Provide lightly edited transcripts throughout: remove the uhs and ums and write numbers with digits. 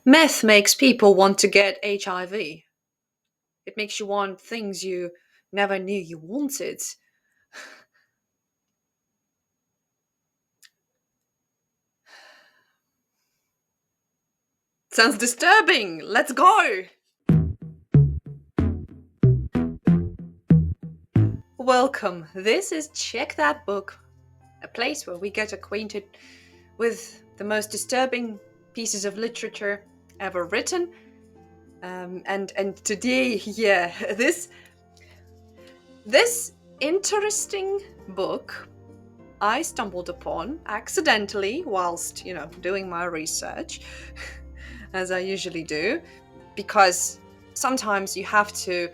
Meth makes people want to get HIV. It makes you want things you never knew you wanted. Sounds disturbing. Let's go. Welcome. This is Check That Book, a place where we get acquainted with the most disturbing pieces of literature ever written. And today, yeah, this interesting book I stumbled upon accidentally whilst, doing my research, as I usually do, because sometimes you have to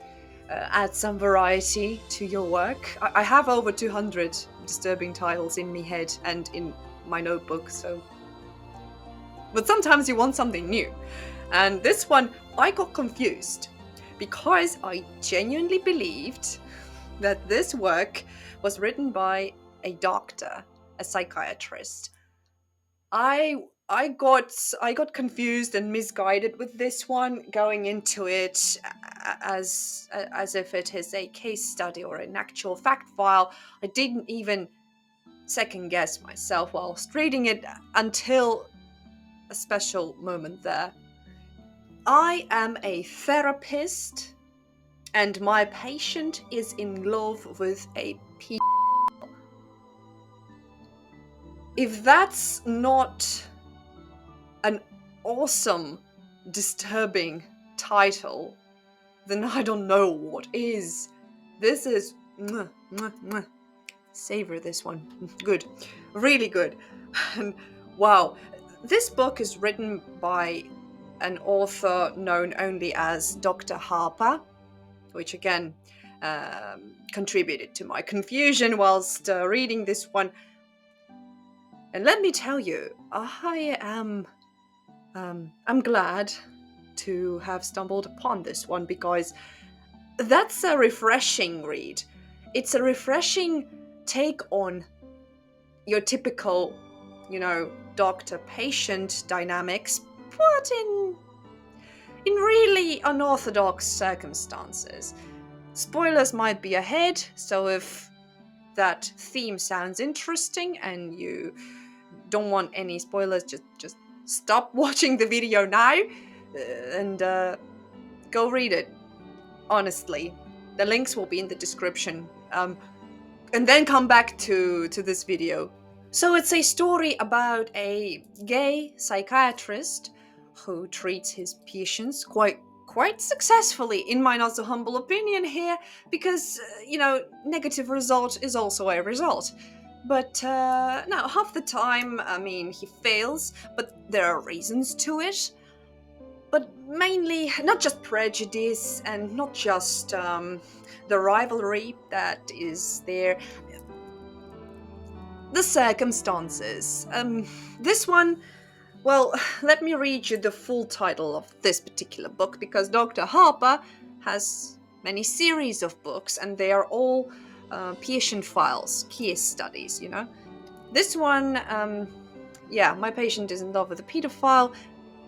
add some variety to your work. I have over 200 disturbing titles in my head and in my notebook, so. But sometimes you want something new. And this one, I got confused because I genuinely believed that this work was written by a doctor, a psychiatrist. I got confused and misguided with this one, going into it as if it is a case study or an actual fact file. I didn't even second guess myself whilst reading it until a special moment there. I am a therapist, and my patient is in love with a p. If that's not an awesome, disturbing title, then I don't know what is. This is mwah, mwah, mwah. Savor this one. Good. Really good. And wow. This book is written by an author known only as Dr. Harper, which again contributed to my confusion whilst reading this one. And let me tell you, I'm glad to have stumbled upon this one because that's a refreshing read. It's a refreshing take on your typical, doctor-patient dynamics, but in really unorthodox circumstances. Spoilers might be ahead, so if that theme sounds interesting and you don't want any spoilers, just stop watching the video now and go read it. Honestly, the links will be in the description. And then come back to this video. So it's a story about a gay psychiatrist who treats his patients quite successfully, in my not so humble opinion here, because negative result is also a result. But no, half the time, I mean, he fails, but there are reasons to it. But mainly, not just prejudice and not just the rivalry that is there, the circumstances. This one, well, let me read you the full title of this particular book because Dr. Harper has many series of books and they are all patient files, case studies, This one, my patient is in love with a pedophile.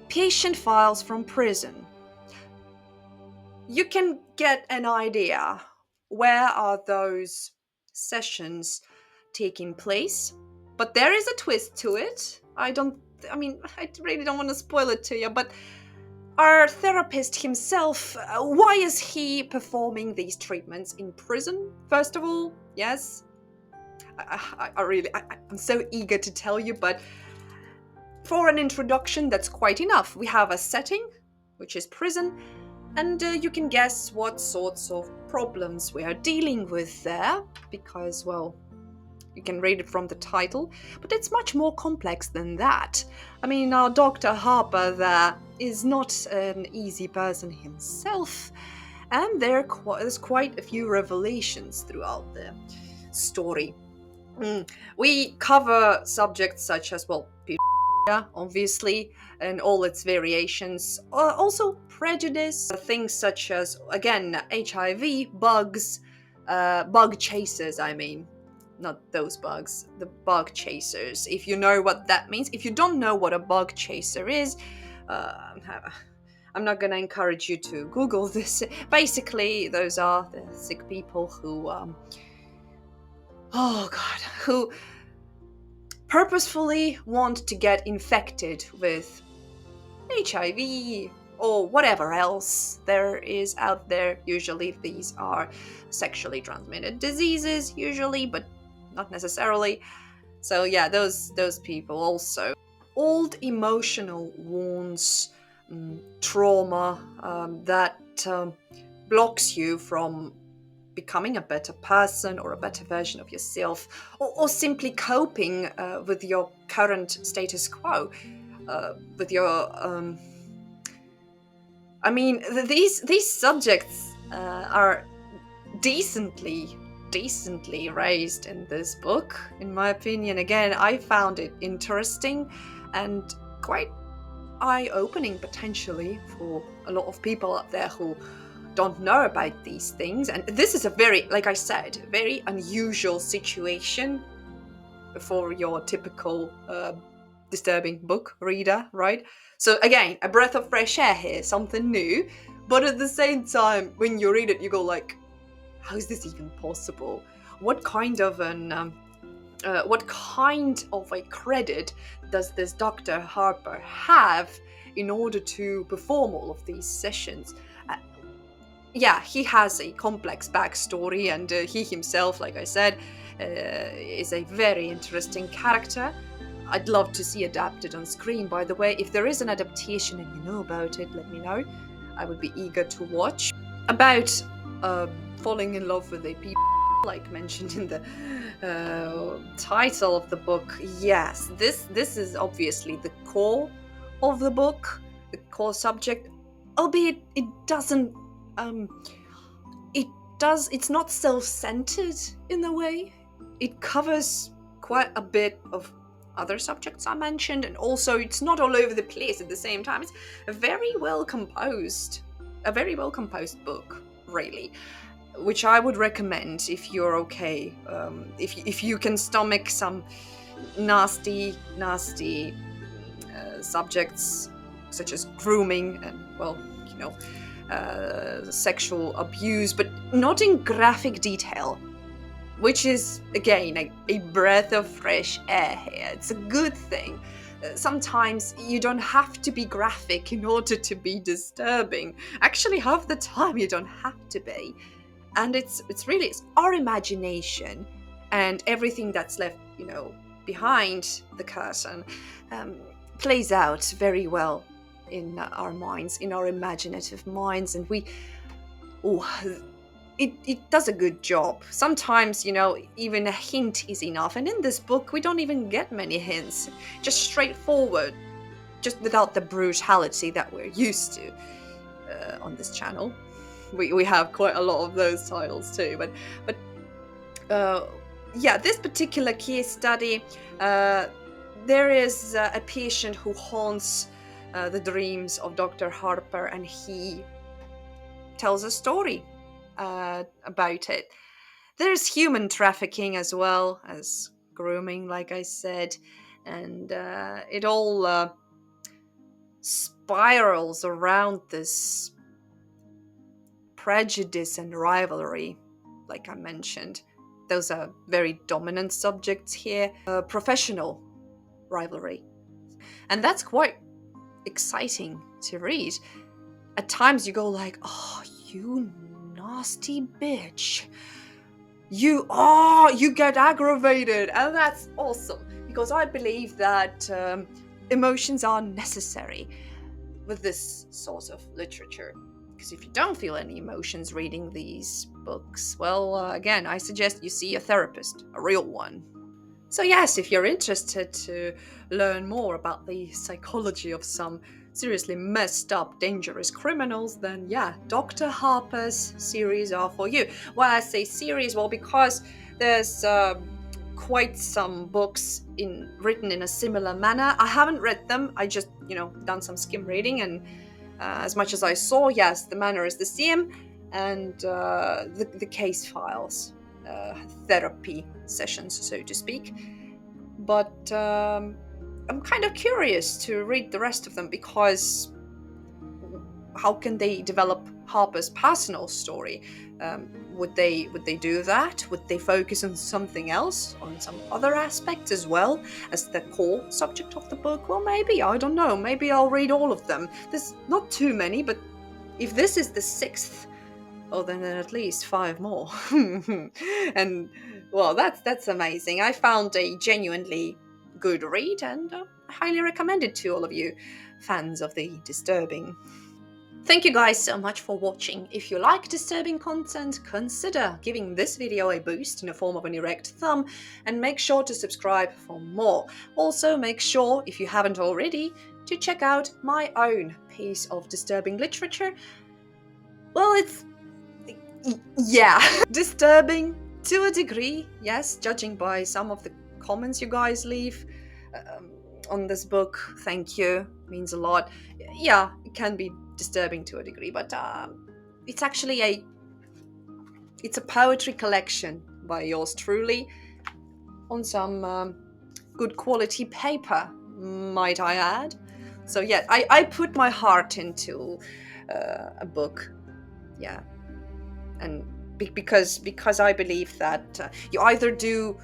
Patient files from prison. You can get an idea where are those sessions taking place, but there is a twist to it. I really don't want to spoil it to you, but our therapist himself, why is he performing these treatments in prison? First of all, yes, I'm so eager to tell you, but for an introduction, that's quite enough. We have a setting, which is prison, and you can guess what sorts of problems we are dealing with there, because, well, you can read it from the title, but it's much more complex than that. I mean, our Dr. Harper there is not an easy person himself, and there's quite a few revelations throughout the story. We cover subjects such as, well, obviously, and all its variations. Also, prejudice, things such as, again, HIV, bugs, bug chasers, I mean. Not those bugs, the bug chasers. If you know what that means. If you don't know what a bug chaser is, Uh, I'm not going to encourage you to Google this. Basically, those are the sick people who, oh God, who purposefully want to get infected with HIV or whatever else there is out there. Usually these are sexually transmitted diseases, usually, but not necessarily. So yeah, those people also. Old emotional wounds, trauma that blocks you from becoming a better person or a better version of yourself, or simply coping with your current status quo, with your I mean, these subjects are decently raised in this book, in my opinion. Again, I found it interesting and quite eye-opening potentially for a lot of people out there who don't know about these things. And this is a very, like I said, very unusual situation for your typical disturbing book reader, right? So again, a breath of fresh air here, something new, but at the same time, when you read it, you go like, how is this even possible? What kind of a credit does this Dr. Harper have in order to perform all of these sessions? Yeah, he has a complex backstory, and he himself, like I said, is a very interesting character. I'd love to see adapted on screen, by the way. If there is an adaptation and you know about it, let me know. I would be eager to watch. About falling in love with a people, like mentioned in the title of the book, yes, this is obviously the core of the book, the core subject, albeit it doesn't it's not self-centered in a way. It covers quite a bit of other subjects I mentioned, and also it's not all over the place at the same time. It's a very well composed book, really, which I would recommend if you're okay, if you can stomach some nasty subjects such as grooming and, well, you know, sexual abuse, but not in graphic detail, which is, again, a breath of fresh air here. It's a good thing. Sometimes you don't have to be graphic in order to be disturbing. Actually, half the time you don't have to be. And it's our imagination and everything that's left, behind the curtain plays out very well in our minds, in our imaginative minds, and it does a good job. Sometimes, even a hint is enough, and in this book we don't even get many hints, just straightforward, just without the brutality that we're used to on this channel. We have quite a lot of those titles too, but yeah, this particular case study, there is a patient who haunts the dreams of Dr. Harper, and he tells a story about it. There's human trafficking as well as grooming, like I said, and it all spirals around this prejudice and rivalry, like I mentioned. Those are very dominant subjects here. Professional rivalry. And that's quite exciting to read. At times you go like, oh, you nasty bitch. You get aggravated. And that's awesome, because I believe that emotions are necessary with this sort of literature. Because if you don't feel any emotions reading these books, well, again, I suggest you see a therapist, a real one. So yes, if you're interested to learn more about the psychology of some seriously messed up, dangerous criminals, then yeah, Dr. Harper's series are for you. Why I say series? Well, because there's quite some books written in a similar manner. I haven't read them. I just, done some skim reading, and as much as I saw, yes, the manner is the same, and the case files, therapy sessions, so to speak. But I'm kind of curious to read the rest of them, because how can they develop Harper's personal story? Would they do that? Would they focus on something else, on some other aspect as well as the core subject of the book? Well, maybe, I don't know. Maybe I'll read all of them. There's not too many, but if this is the 6th, oh, then at least 5 more. And well, that's amazing. I found a genuinely good read, and I highly recommend it to all of you fans of the disturbing. Thank you guys so much for watching. If you like disturbing content, consider giving this video a boost in the form of an erect thumb, and make sure to subscribe for more. Also, make sure, if you haven't already, to check out my own piece of disturbing literature. Well, it's... yeah, disturbing to a degree, yes, judging by some of the comments you guys leave on this book. Thank you, means a lot. Yeah, it can be disturbing to a degree, but it's actually a poetry collection by yours truly, on some good quality paper, might I add. So yeah, I put my heart into a book, yeah, and because I believe that you either do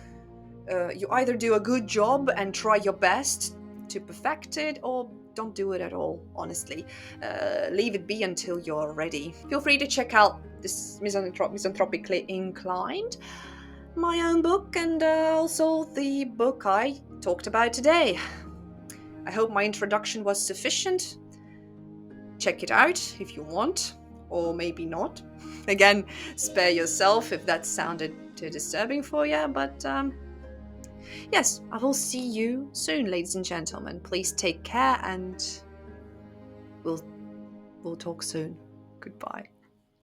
a good job and try your best to perfect it, or don't do it at all, honestly. Leave it be until you're ready. Feel free to check out this Misanthropically Inclined, my own book, and also the book I talked about today. I hope my introduction was sufficient. Check it out if you want, or maybe not. Again, spare yourself if that sounded too disturbing for you, but yes, I will see you soon, ladies and gentlemen. Please take care, and we'll talk soon. Goodbye.